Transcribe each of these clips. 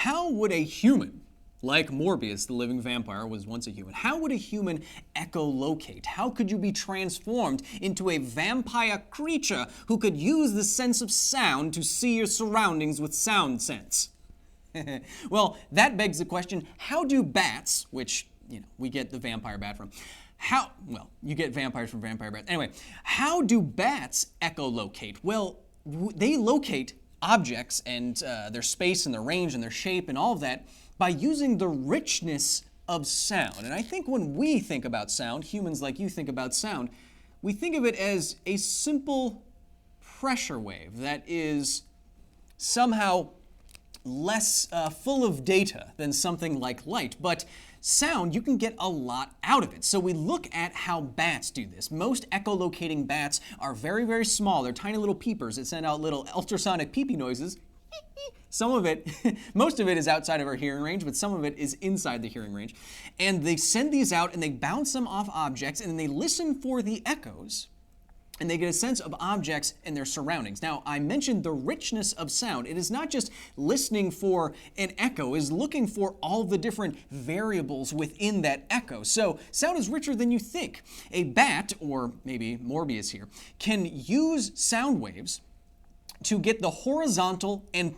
How would a human, like Morbius, the living vampire, was once a human, how would a human echolocate? How could you be transformed into a vampire creature who could use the sense of sound to see your surroundings with sound sense? Well, that begs the question, how do bats, which, we get the vampire bat from, you get vampires from vampire bats. Anyway, how do bats echolocate? Well, they locate objects and their space and their range and their shape and all of that by using the richness of sound. And I think when we think about sound, humans like you think about sound, we think of it as a simple pressure wave that is somehow less full of data than something like light. But sound, you can get a lot out of it. So we look at how bats do this. Most echolocating bats are very, very small. They're tiny little peepers that send out little ultrasonic peepee noises. Some of it, most of it is outside of our hearing range, but some of it is inside the hearing range. And they send these out and they bounce them off objects and then they listen for the echoes and they get a sense of objects and their surroundings. Now, I mentioned the richness of sound. It is not just listening for an echo, it is looking for all the different variables within that echo. So sound is richer than you think. A bat, or maybe Morbius here, can use sound waves to get the horizontal and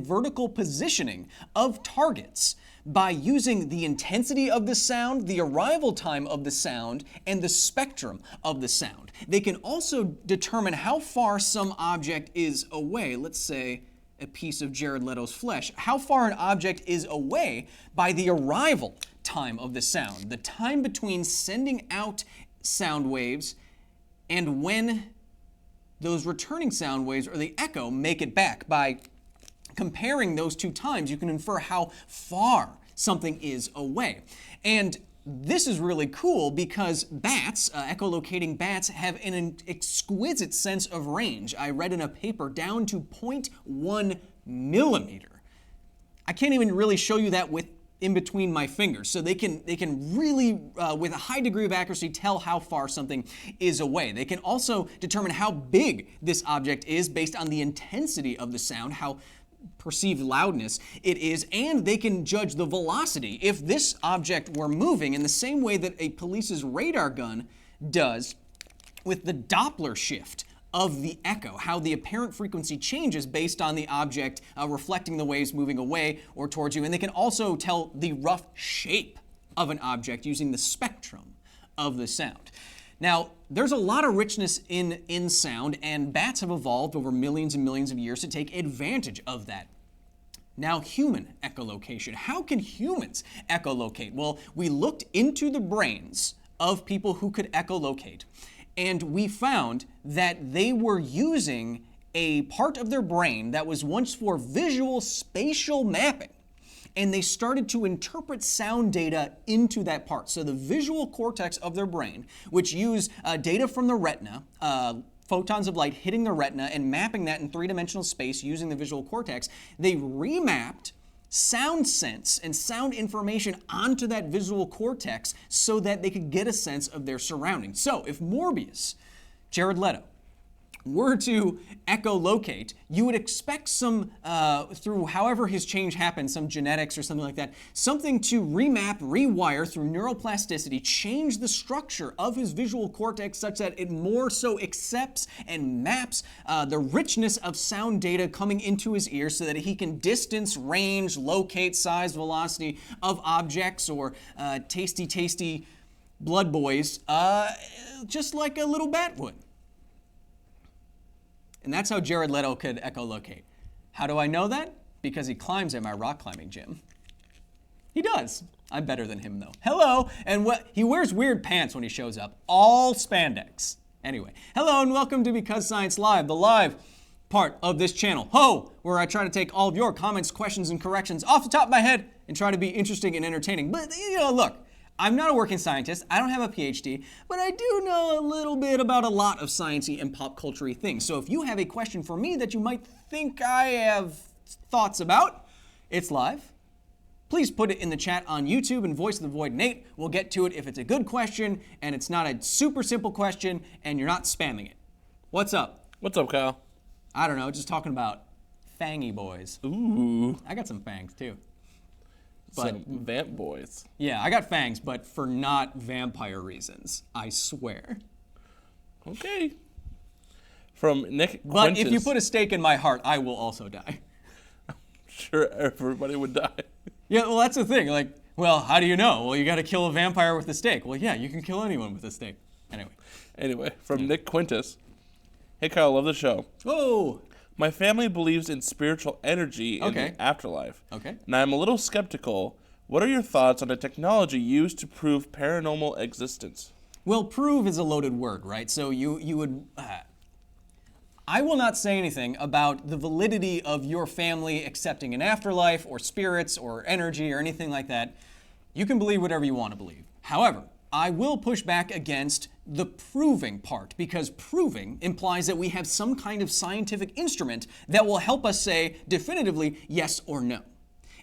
vertical positioning of targets by using the intensity of the sound, the arrival time of the sound, and the spectrum of the sound. They can also determine how far some object is away. Let's say a piece of Jared Leto's flesh. How far an object is away by the arrival time of the sound. The time between sending out sound waves and when those returning sound waves or the echo make it back. By comparing those two times, you can infer how far something is away. And this is really cool because bats, echolocating bats, have an exquisite sense of range. I read in a paper down to 0.1 millimeter. I can't even really show you that with in between my fingers. So they can really, with a high degree of accuracy, tell how far something is away. They can also determine how big this object is based on the intensity of the sound, how perceived loudness it is, and they can judge the velocity. If this object were moving in the same way that a police's radar gun does with the Doppler shift of the echo, how the apparent frequency changes based on the object reflecting the waves moving away or towards you. And they can also tell the rough shape of an object using the spectrum of the sound. Now, there's a lot of richness in sound, and bats have evolved over millions and millions of years to take advantage of that. Now, human echolocation. How can humans echolocate? Well, we looked into the brains of people who could echolocate, and we found that they were using a part of their brain that was once for visual spatial mapping, and they started to interpret sound data into that part. So the visual cortex of their brain, which use data from the retina, photons of light hitting the retina and mapping that in three-dimensional space using the visual cortex, they remapped sound sense and sound information onto that visual cortex so that they could get a sense of their surroundings. So if Morbius, Jared Leto, were to echolocate, you would expect some, through however his change happened, some genetics or something like that, something to remap, rewire through neuroplasticity, change the structure of his visual cortex such that it more so accepts and maps the richness of sound data coming into his ears so that he can distance, range, locate, size, velocity of objects or tasty blood boys, just like a little bat would. And that's how Jared Leto could echolocate. How do I know that? Because he climbs at my rock climbing gym. He does. I'm better than him, though. Hello, and he wears weird pants when he shows up. All spandex. Anyway, hello and welcome to Because Science Live, the live part of this channel. Where I try to take all of your comments, questions, and corrections off the top of my head and try to be interesting and entertaining. But, look, I'm not a working scientist, I don't have a PhD, but I do know a little bit about a lot of sciencey and pop culture-y things. So if you have a question for me that you might think I have thoughts about, it's live. Please put it in the chat on YouTube and Voice of the Void Nate. We'll get to it if it's a good question and it's not a super simple question and you're not spamming it. What's up? What's up, Kyle? I don't know, just talking about fangy boys. Ooh. I got some fangs too. Some vamp boys. Yeah, I got fangs, but for not vampire reasons, I swear. Okay. From Nick But Quintus. if you put a stake in my heart, I will also die. Sure, everybody would die. Yeah, well, that's the thing. Like, well, how do you know? Well, you got to kill a vampire with a stake. Well, yeah, you can kill anyone with a stake. Anyway, from Nick Quintus. Hey, Kyle, love the show. Oh. My family believes in spiritual energy in the afterlife. Okay. And I'm a little skeptical. What are your thoughts on the technology used to prove paranormal existence? Well, prove is a loaded word, right? So you would... I will not say anything about the validity of your family accepting an afterlife or spirits or energy or anything like that. You can believe whatever you want to believe. However, I will push back against the proving part, because proving implies that we have some kind of scientific instrument that will help us say definitively yes or no.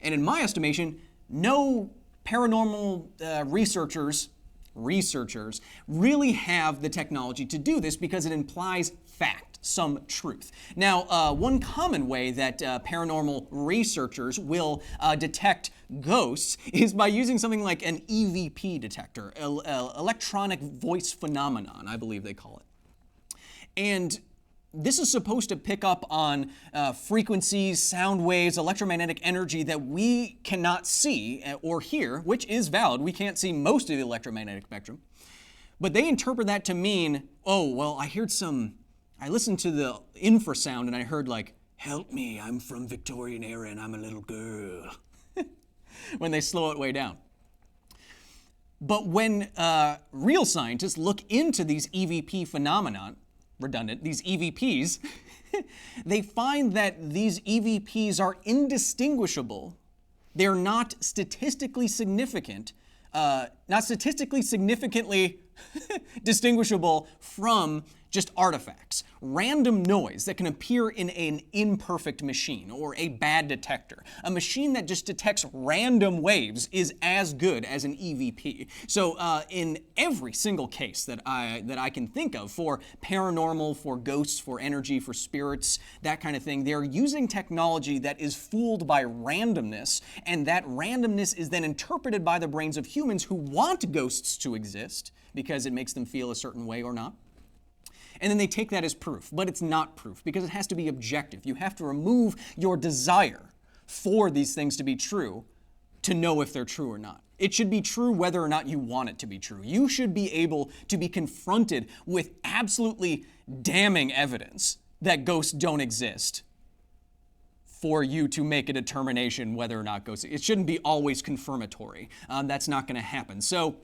And in my estimation, no paranormal researchers really have the technology to do this, because it implies fact, some truth. Now, one common way that paranormal researchers will detect ghosts is by using something like an EVP detector, electronic voice phenomenon, I believe they call it. And this is supposed to pick up on frequencies, sound waves, electromagnetic energy that we cannot see or hear, which is valid. We can't see most of the electromagnetic spectrum. But they interpret that to mean, oh, well, I listened to the infrasound and I heard like, help me, I'm from Victorian era and I'm a little girl, when they slow it way down. But when real scientists look into these EVP phenomenon, redundant, these EVPs, they find that these EVPs are indistinguishable. They're not statistically significantly distinguishable from just artifacts. Random noise that can appear in an imperfect machine or a bad detector. A machine that just detects random waves is as good as an EVP. So in every single case that I can think of for paranormal, for ghosts, for energy, for spirits, that kind of thing, they're using technology that is fooled by randomness, and that randomness is then interpreted by the brains of humans who want ghosts to exist because it makes them feel a certain way or not. And then they take that as proof, but it's not proof because it has to be objective. You have to remove your desire for these things to be true to know if they're true or not. It should be true whether or not you want it to be true. You should be able to be confronted with absolutely damning evidence that ghosts don't exist for you to make a determination whether or not ghosts. It shouldn't be always confirmatory. That's not going to happen. So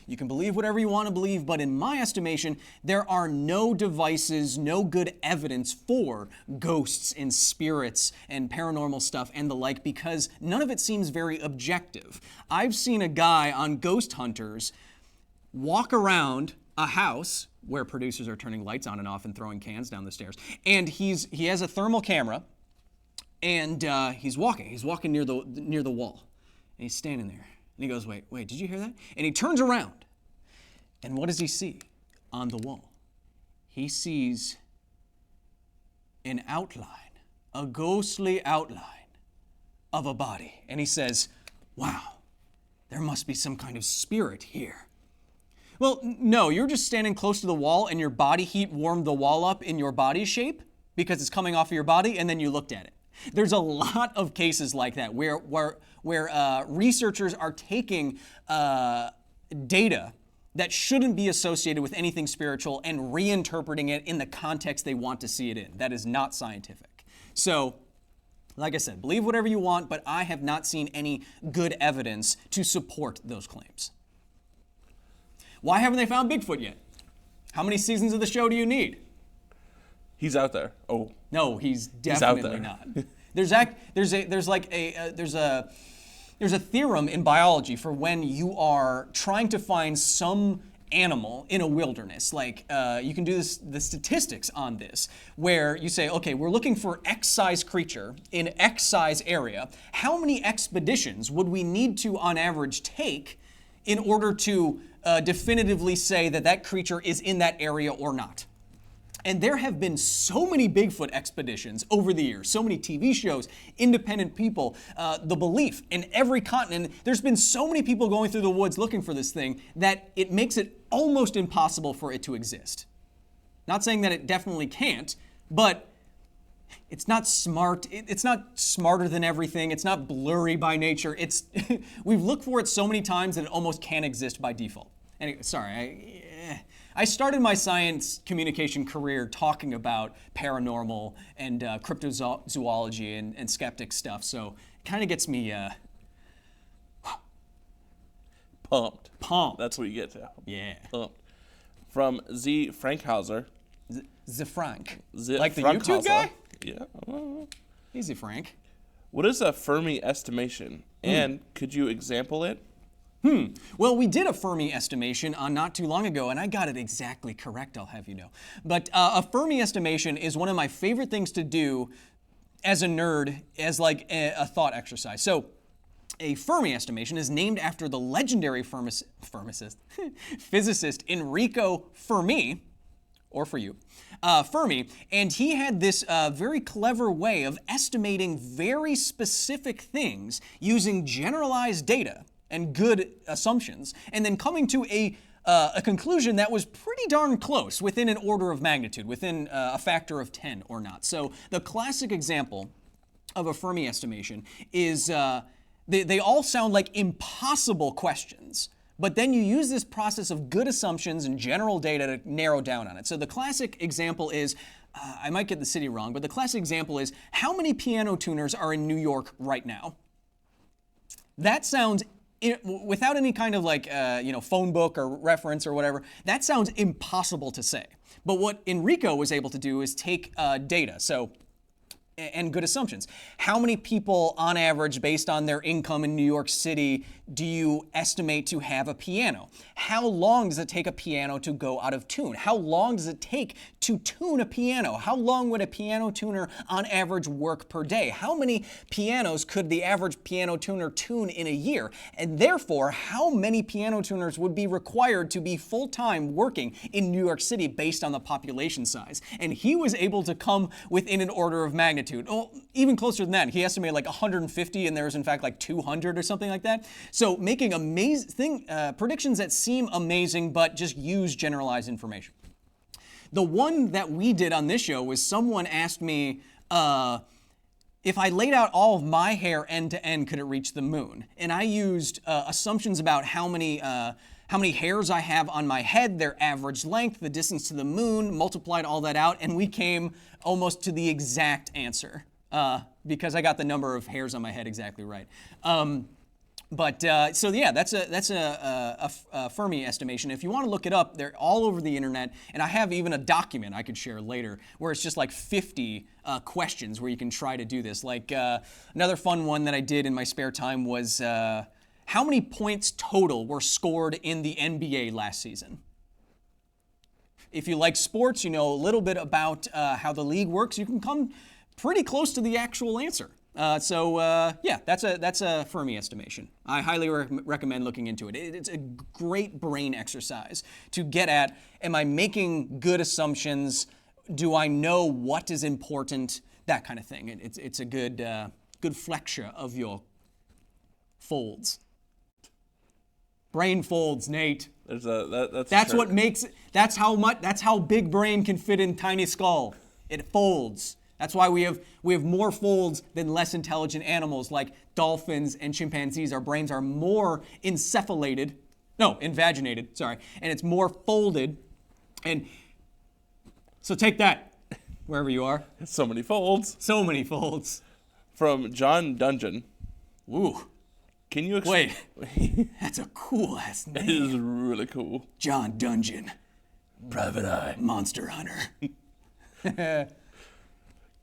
you can believe whatever you want to believe, but in my estimation, there are no devices, no good evidence for ghosts and spirits and paranormal stuff and the like, because none of it seems very objective. I've seen a guy on Ghost Hunters walk around a house where producers are turning lights on and off and throwing cans down the stairs, and he has a thermal camera, and he's walking near the wall, and he's standing there. And he goes, wait, did you hear that? And he turns around. And what does he see on the wall? He sees an outline, a ghostly outline of a body. And he says, wow, there must be some kind of spirit here. Well, no, you're just standing close to the wall and your body heat warmed the wall up in your body shape because it's coming off of your body, and then you looked at it. There's a lot of cases like that where researchers are taking data that shouldn't be associated with anything spiritual and reinterpreting it in the context they want to see it in. That is not scientific. So, like I said, believe whatever you want, but I have not seen any good evidence to support those claims. Why haven't they found Bigfoot yet? How many seasons of the show do you need? He's out there. Oh. No, he's definitely not. There's a theorem in biology for when you are trying to find some animal in a wilderness. Like you can do the statistics on this, where you say, okay, we're looking for X size creature in X size area. How many expeditions would we need to, on average, take in order to definitively say that that creature is in that area or not? And there have been so many Bigfoot expeditions over the years, so many TV shows, independent people, the belief in every continent. There's been so many people going through the woods looking for this thing that it makes it almost impossible for it to exist. Not saying that it definitely can't, but it's not smart. It's not smarter than everything. It's not blurry by nature. It's we've looked for it so many times that it almost can't exist by default. Anyway, sorry, I started my science communication career talking about paranormal and cryptozoology and skeptic stuff, so it kind of gets me Pumped. pumped. That's what you get to. Yeah. Pumped. From Z. Frankhauser. The Frank. Z. Like the Frankhauser. YouTube guy? Yeah. Easy, Frank. What is a Fermi estimation? And could you example it? Well, we did a Fermi estimation not too long ago, and I got it exactly correct, I'll have you know. But a Fermi estimation is one of my favorite things to do as a nerd, as like a thought exercise. So, a Fermi estimation is named after the legendary physicist Enrico Fermi, or for you, Fermi, and he had this very clever way of estimating very specific things using generalized data and good assumptions, and then coming to a conclusion that was pretty darn close, within an order of magnitude, within a factor of 10 or not. So the classic example of a Fermi estimation is, they all sound like impossible questions, but then you use this process of good assumptions and general data to narrow down on it. So the classic example is, I might get the city wrong, but the classic example is, how many piano tuners are in New York right now? That sounds, without any kind of like, phone book or reference or whatever, that sounds impossible to say. But what Enrico was able to do is take data, and good assumptions. How many people, on average, based on their income in New York City, do you estimate to have a piano? How long does it take a piano to go out of tune? How long does it take to tune a piano? How long would a piano tuner, on average, work per day? How many pianos could the average piano tuner tune in a year? And therefore, how many piano tuners would be required to be full-time working in New York City based on the population size? And he was able to come within an order of magnitude. Oh, even closer than that. He estimated like 150, and there's in fact like 200 or something like that. So making amazing predictions that seem amazing, but just use generalized information. The one that we did on this show was, someone asked me if I laid out all of my hair end to end, could it reach the moon? And I used assumptions about how many hairs I have on my head, their average length, the distance to the moon, multiplied all that out, and we came almost to the exact answer because I got the number of hairs on my head exactly right. So yeah, that's a Fermi estimation. If you want to look it up, they're all over the internet, and I have even a document I could share later where it's just like 50 questions where you can try to do this. Like another fun one that I did in my spare time was, how many points total were scored in the NBA last season? If you like sports, you know a little bit about how the league works, you can come pretty close to the actual answer. Yeah, that's a Fermi estimation. I highly recommend looking into it. It's a great brain exercise to get at, am I making good assumptions? Do I know what is important? That kind of thing. It's a good flexure of your folds. Brain folds, Nate. That's what makes it. That's how big brain can fit in tiny skull. It folds. That's why we have more folds than less intelligent animals like dolphins and chimpanzees. Our brains are more invaginated, and it's more folded. And so take that, wherever you are. So many folds. So many folds. From John Dungeon. Ooh. Can you Wait, that's a cool ass name. It is really cool. John Dungeon. Private Eye. Monster Hunter.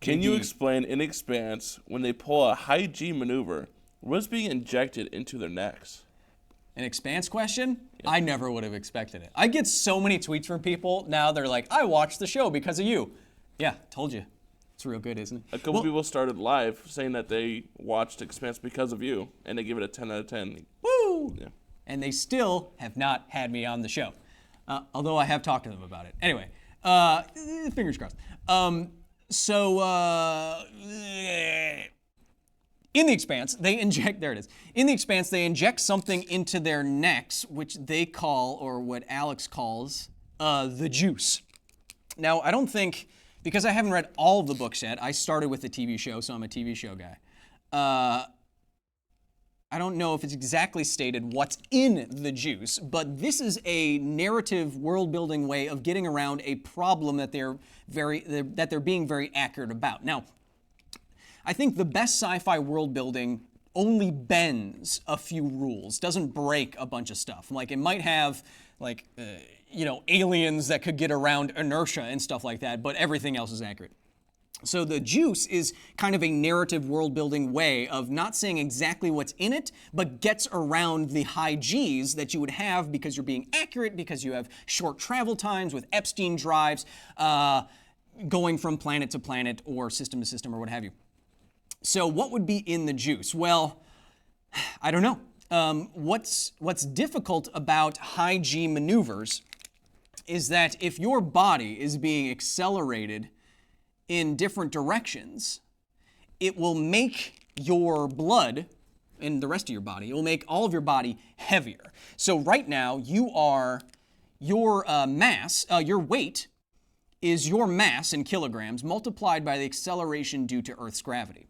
Can you explain in Expanse, when they pull a high G maneuver, what's being injected into their necks? An Expanse question? Yeah. I never would have expected it. I get so many tweets from people now, they're like, I watched the show because of you. Yeah, told you. It's real good, isn't it? A couple people started live saying that they watched Expanse because of you, and they give it a 10 out of 10. Woo! Yeah. And they still have not had me on the show, although I have talked to them about it. Anyway, Fingers crossed. So in the Expanse, they inject, there it is. In the Expanse, they inject something into their necks, which they call, or what Alex calls, the juice. Now, I don't think, because I haven't read all of the books yet, I started with the TV show, so I'm a TV show guy. I don't know if it's exactly stated what's in the juice, but this is a narrative world-building way of getting around a problem that they're being very accurate about. Now, I think the best sci-fi world building only bends a few rules, doesn't break a bunch of stuff. Like it might have aliens that could get around inertia and stuff like that, but everything else is accurate. So the juice is kind of a narrative world building way of not saying exactly what's in it, but gets around the high G's that you would have because you're being accurate, because you have short travel times with Epstein drives, going from planet to planet or system to system or what have you. So what would be in the juice? Well, I don't know. What's difficult about high G maneuvers is that if your body is being accelerated in different directions, it will make your blood and the rest of your body, it will make all of your body heavier. So right now, your mass, your weight is your mass in kilograms multiplied by the acceleration due to Earth's gravity.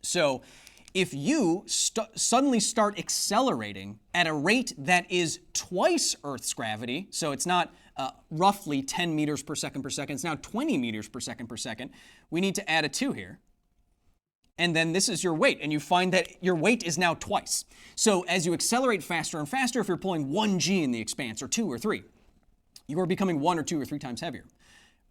So if you suddenly start accelerating at a rate that is twice Earth's gravity, so it's not roughly 10 meters per second, it's now 20 meters per second, we need to add a 2 here. And then this is your weight, and you find that your weight is now twice. So as you accelerate faster and faster, if you're pulling 1 G in the Expanse, or 2 or 3, you are becoming 1 or 2 or 3 times heavier,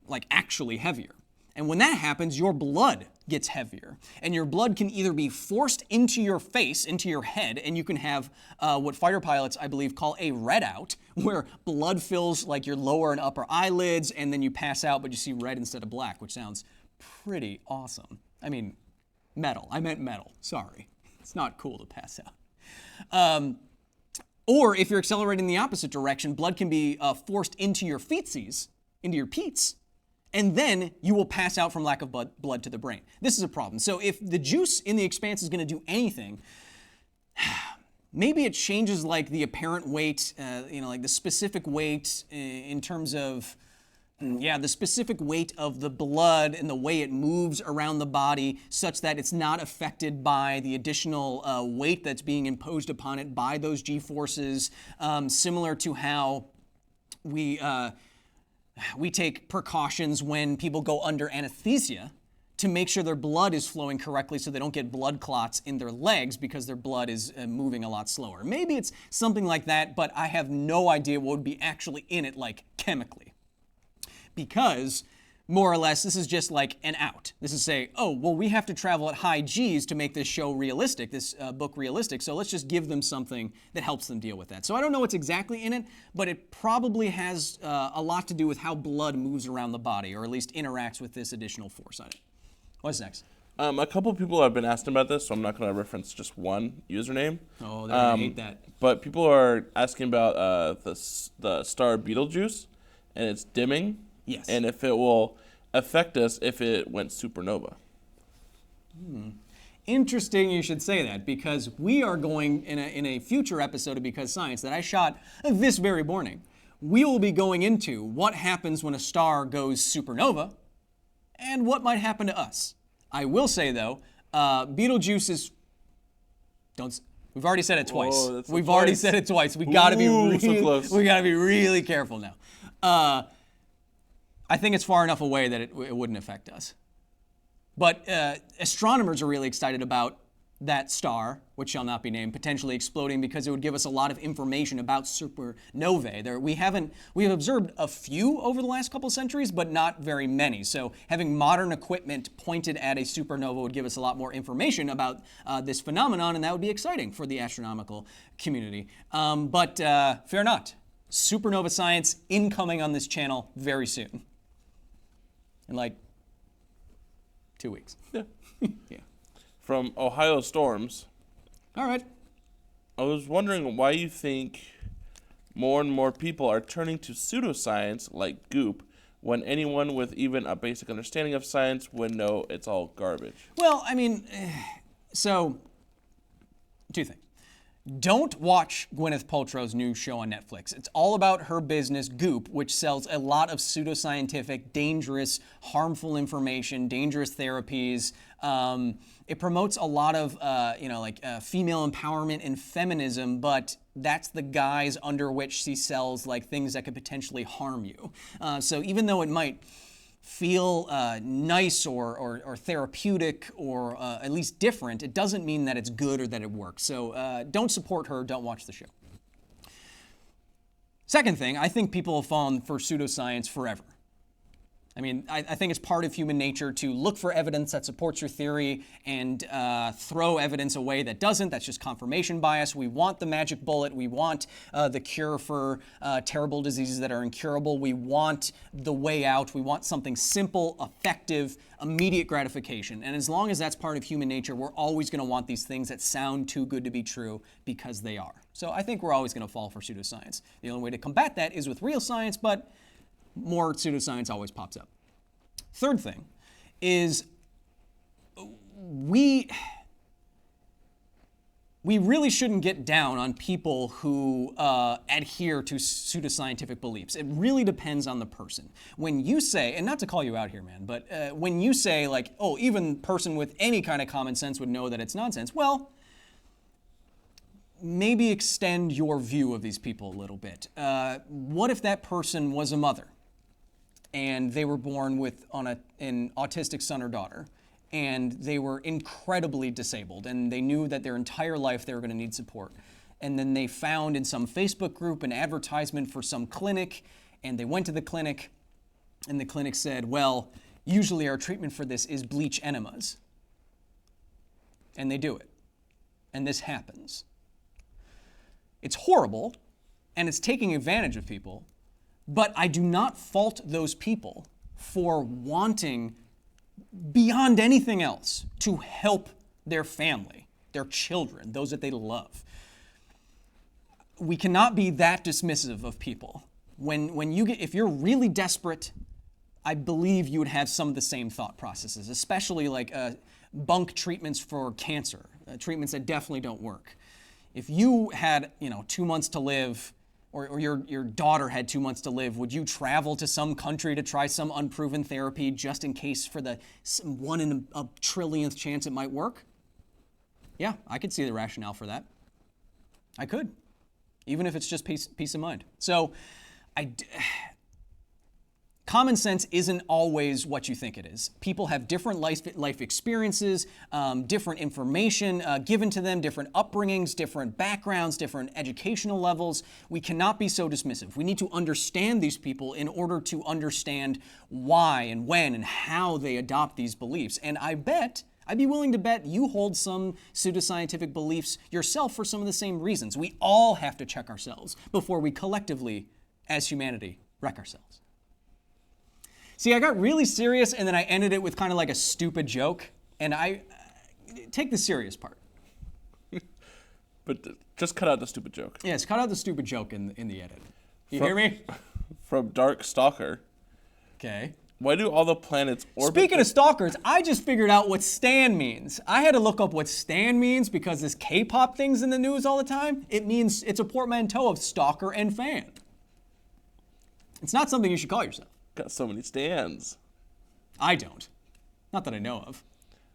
like actually heavier. And when that happens, your blood gets heavier. And your blood can either be forced into your face, into your head, and you can have what fighter pilots, I believe, call a red out, where blood fills like your lower and upper eyelids, and then you pass out, but you see red instead of black, which sounds pretty awesome. I mean, metal. I meant metal. Sorry. It's not cool to pass out. Or if you're accelerating the opposite direction, blood can be forced into your feetsies, into your peats, and then you will pass out from lack of blood to the brain. This is a problem. So if the juice in the Expanse is going to do anything, maybe it changes like the apparent weight, like the specific weight in terms of, the specific weight of the blood and the way it moves around the body such that it's not affected by the additional weight that's being imposed upon it by those G-forces, similar to how we take precautions when people go under anesthesia to make sure their blood is flowing correctly so they don't get blood clots in their legs because their blood is moving a lot slower. Maybe it's something like that, but I have no idea what would be actually in it, like chemically. Because, more or less, this is just like an out. This is say, oh, well, we have to travel at high G's to make this show realistic, this book realistic, so let's just give them something that helps them deal with that. So I don't know what's exactly in it, but it probably has a lot to do with how blood moves around the body, or at least interacts with this additional force on it. What's next? A couple people have been asking about this, so I'm not going to reference just one username. Oh, they're going to hate that. But people are asking about the star Betelgeuse and its dimming. Yes. And if it will affect us if it went supernova. Interesting you should say that, because we are going, in a future episode of Because Science that I shot this very morning, we will be going into what happens when a star goes supernova and what might happen to us. I will say, though, Betelgeuse is... We've already said it twice. Whoa, We've already said it twice. We got to be so we got to be really careful now. I think it's far enough away that it wouldn't affect us. But astronomers are really excited about that star, which shall not be named, potentially exploding because it would give us a lot of information about supernovae. We have observed a few over the last couple of centuries, but not very many. So having modern equipment pointed at a supernova would give us a lot more information about this phenomenon, and that would be exciting for the astronomical community. But fear not. Supernova science incoming on this channel very soon. In like 2 weeks. Yeah. Yeah. From Ohio Storms. All right. I was wondering why you think more and more people are turning to pseudoscience like goop when anyone with even a basic understanding of science would know it's all garbage? Well, I mean, so, two things. Don't watch Gwyneth Paltrow's new show on Netflix. It's all about her business, Goop, which sells a lot of pseudoscientific, dangerous, harmful information, dangerous therapies. It promotes a lot of, female empowerment and feminism, but that's the guise under which she sells like things that could potentially harm you. So even though it might feel nice or therapeutic or at least different, it doesn't mean that it's good or that it works. So don't support her, don't watch the show. Second thing, I think people have fallen for pseudoscience forever. I mean, I think it's part of human nature to look for evidence that supports your theory and throw evidence away that doesn't. That's just confirmation bias. We want the magic bullet. We want the cure for terrible diseases that are incurable. We want the way out. We want something simple, effective, immediate gratification. And as long as that's part of human nature, we're always going to want these things that sound too good to be true because they are. So I think we're always going to fall for pseudoscience. The only way to combat that is with real science, but more pseudoscience always pops up. Third thing is we really shouldn't get down on people who adhere to pseudoscientific beliefs. It really depends on the person. When you say, and not to call you out here, man, but when you say like, oh, even a person with any kind of common sense would know that it's nonsense, well, maybe extend your view of these people a little bit. What if that person was a mother and they were born with an autistic son or daughter, and they were incredibly disabled, and they knew that their entire life they were going to need support, and then they found in some Facebook group an advertisement for some clinic, and they went to the clinic, and the clinic said, well, usually our treatment for this is bleach enemas. And they do it. And this happens. It's horrible, and it's taking advantage of people, but I do not fault those people for wanting, beyond anything else, to help their family, their children, those that they love. We cannot be that dismissive of people. If you're really desperate, I believe you would have some of the same thought processes, especially like bunk treatments for cancer, treatments that definitely don't work. If you had, 2 months to live, or your daughter had 2 months to live, would you travel to some country to try some unproven therapy just in case for the 1 in a trillionth chance it might work? Yeah, I could see the rationale for that. I could, even if it's just peace of mind. So common sense isn't always what you think it is. People have different life experiences, different information given to them, different upbringings, different backgrounds, different educational levels. We cannot be so dismissive. We need to understand these people in order to understand why and when and how they adopt these beliefs. And I'd be willing to bet you hold some pseudoscientific beliefs yourself for some of the same reasons. We all have to check ourselves before we collectively, as humanity, wreck ourselves. See, I got really serious, and then I ended it with kind of like a stupid joke, and I take the serious part. But just cut out the stupid joke. Yes, cut out the stupid joke in the edit. You hear me? From Dark Stalker. Okay. Why do all the planets orbit? Speaking of stalkers, I just figured out what stan means. I had to look up what stan means because this K-pop thing's in the news all the time. It means it's a portmanteau of stalker and fan. It's not something you should call yourself. Got so many stands. I don't. Not that I know of.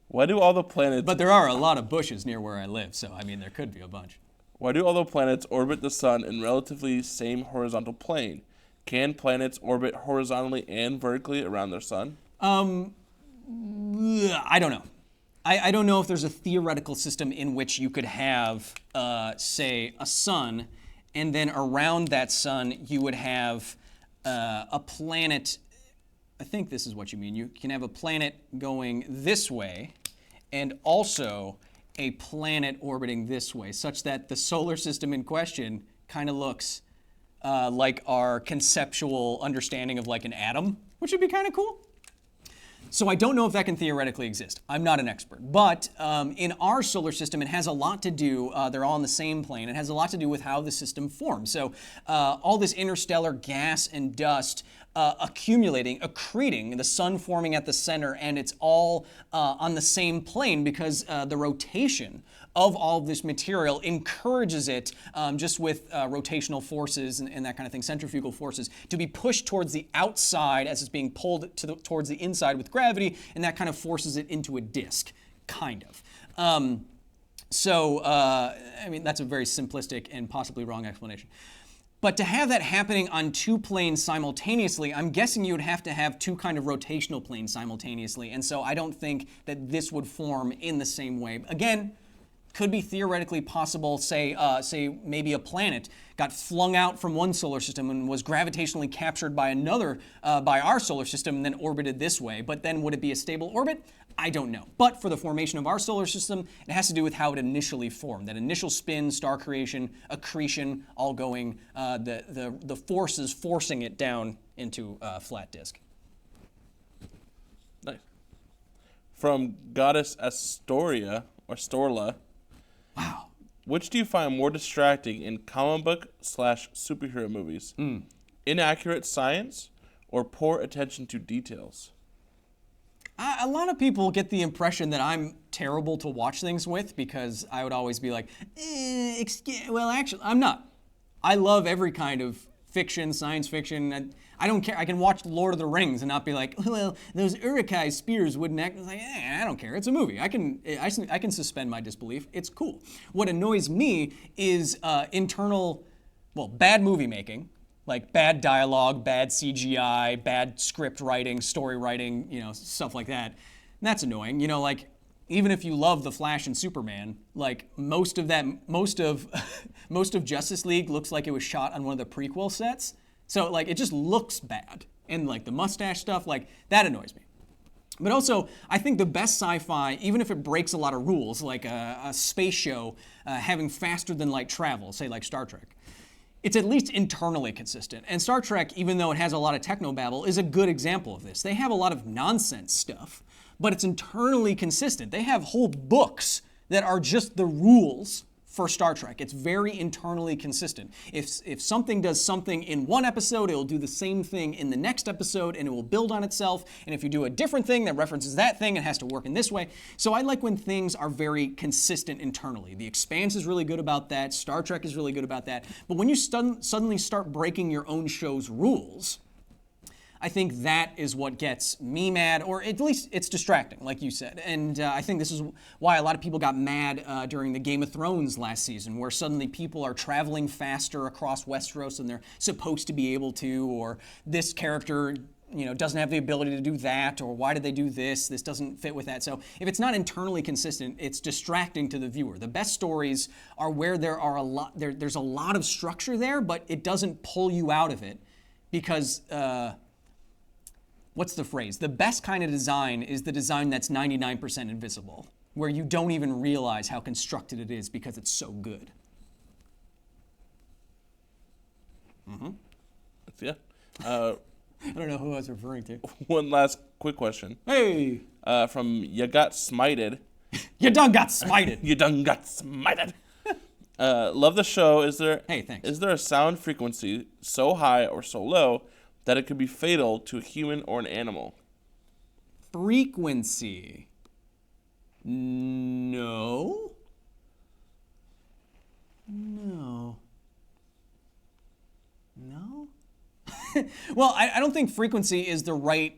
Why do all the planets... But there are a lot of bushes near where I live, so I mean, there could be a bunch. Why do all the planets orbit the sun in relatively same horizontal plane? Can planets orbit horizontally and vertically around their sun? I don't know. I don't know if there's a theoretical system in which you could have, say, a sun, and then around that sun you would have a planet. I think this is what you mean. You can have a planet going this way and also a planet orbiting this way, such that the solar system in question kind of looks like our conceptual understanding of like an atom, which would be kind of cool. So I don't know if that can theoretically exist. I'm not an expert. But in our solar system, it has a lot to do, they're all on the same plane, it has a lot to do with how the system forms. So all this interstellar gas and dust accumulating, accreting, the sun forming at the center, and it's all on the same plane because the rotation of all of this material encourages it, just with rotational forces and that kind of thing, centrifugal forces, to be pushed towards the outside as it's being pulled towards the inside with gravity, and that kind of forces it into a disk, kind of. I mean, that's a very simplistic and possibly wrong explanation. But to have that happening on two planes simultaneously, I'm guessing you would have to have two kind of rotational planes simultaneously. And so I don't think that this would form in the same way. Again, could be theoretically possible, say maybe a planet got flung out from one solar system and was gravitationally captured by another, by our solar system, and then orbited this way. But then would it be a stable orbit? I don't know. But for the formation of our solar system, it has to do with how it initially formed. That initial spin, star creation, accretion, all going, the forces forcing it down into a flat disk. Nice. From Goddess Astoria, or Storla. Wow. Which do you find more distracting in comic book / superhero movies? Inaccurate science or poor attention to details? A lot of people get the impression that I'm terrible to watch things with because I would always be like, well, actually, I'm not. I love every kind of fiction, science fiction. I don't care. I can watch Lord of the Rings and not be like, well, those Uruk-hai spears wouldn't act. Like, I don't care. It's a movie. I can suspend my disbelief. It's cool. What annoys me is bad movie making. Like bad dialogue, bad CGI, bad script writing, story writing, stuff like that. And that's annoying. Like even if you love The Flash and Superman, like most of Justice League looks like it was shot on one of the prequel sets. So like it just looks bad. And like the mustache stuff, like that annoys me. But also, I think the best sci-fi, even if it breaks a lot of rules, like a space show having faster than light travel, say like Star Trek, it's at least internally consistent. And Star Trek, even though it has a lot of technobabble, is a good example of this. They have a lot of nonsense stuff, but it's internally consistent. They have whole books that are just the rules for Star Trek. It's very internally consistent. If something does something in one episode, it will do the same thing in the next episode, and it will build on itself. And if you do a different thing that references that thing, it has to work in this way. So I like when things are very consistent internally. The Expanse is really good about that. Star Trek is really good about that. But when you suddenly start breaking your own show's rules, I think that is what gets me mad, or at least it's distracting, like you said. And I think this is why a lot of people got mad during the Game of Thrones last season, where suddenly people are traveling faster across Westeros than they're supposed to be able to, or this character doesn't have the ability to do that, or why did they do this? This doesn't fit with that. So if it's not internally consistent, it's distracting to the viewer. The best stories are where there's a lot of structure there, but it doesn't pull you out of it because... what's the phrase? The best kind of design is the design that's 99% invisible, where you don't even realize how constructed it is because it's so good. Yeah. I don't know who I was referring to. One last quick question. Hey! From You Got Smited. You done got smited! You done got smited. Love the show. Hey, thanks. Is there a sound frequency so high or so low that it could be fatal to a human or an animal? Frequency. No. Well, I don't think frequency is the right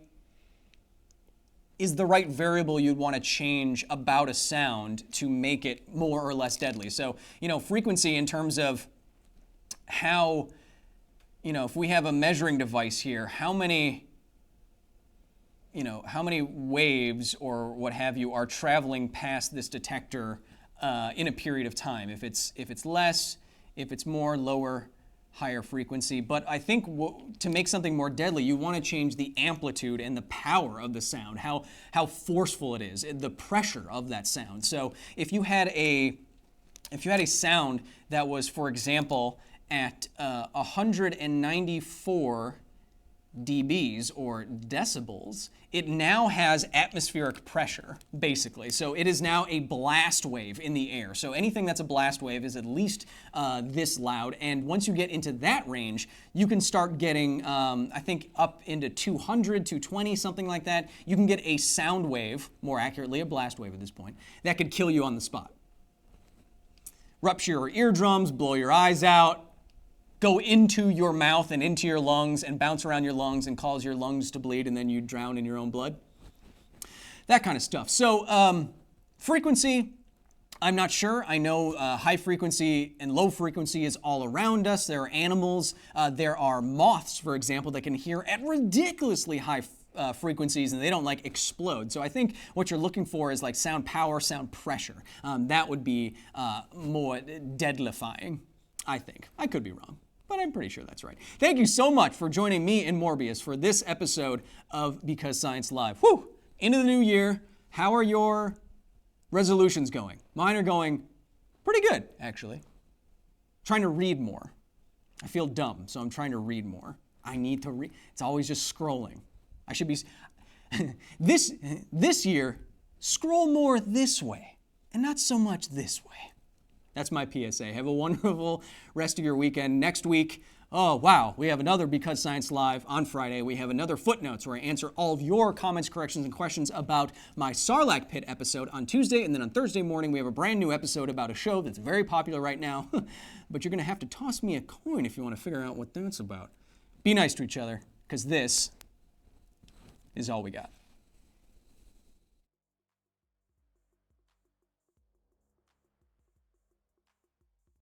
variable you'd want to change about a sound to make it more or less deadly. So, frequency in terms of how, if we have a measuring device here, how many waves or what have you are traveling past this detector in a period of time? If it's less, if it's more, lower, higher frequency. But I think to make something more deadly, you want to change the amplitude and the power of the sound, how forceful it is, the pressure of that sound. So if you had a sound that was, for example, at 194 dBs or decibels, it now has atmospheric pressure, basically. So it is now a blast wave in the air. So anything that's a blast wave is at least this loud. And once you get into that range, you can start getting, I think, up into 200, 220, something like that. You can get a sound wave, more accurately a blast wave at this point, that could kill you on the spot. Rupture your eardrums, blow your eyes out, go into your mouth and into your lungs and bounce around your lungs and cause your lungs to bleed, and then you drown in your own blood. That kind of stuff. So frequency, I'm not sure. I know high frequency and low frequency is all around us. There are animals. There are moths, for example, that can hear at ridiculously high frequencies, and they don't like explode. So I think what you're looking for is like sound power, sound pressure. That would be more deadlifying, I think. I could be wrong, but I'm pretty sure that's right. Thank you so much for joining me and Morbius for this episode of Because Science Live. Whew! Into the new year. How are your resolutions going? Mine are going pretty good, actually. Trying to read more. I feel dumb, so I'm trying to read more. I need to read. It's always just scrolling. I should be, this year, scroll more this way and not so much this way. That's my PSA. Have a wonderful rest of your weekend. Next week, oh wow, we have another Because Science Live on Friday. We have another Footnotes where I answer all of your comments, corrections, and questions about my Sarlacc Pit episode on Tuesday. And then on Thursday morning, we have a brand new episode about a show that's very popular right now. But you're going to have to toss me a coin if you want to figure out what that's about. Be nice to each other, because this is all we got.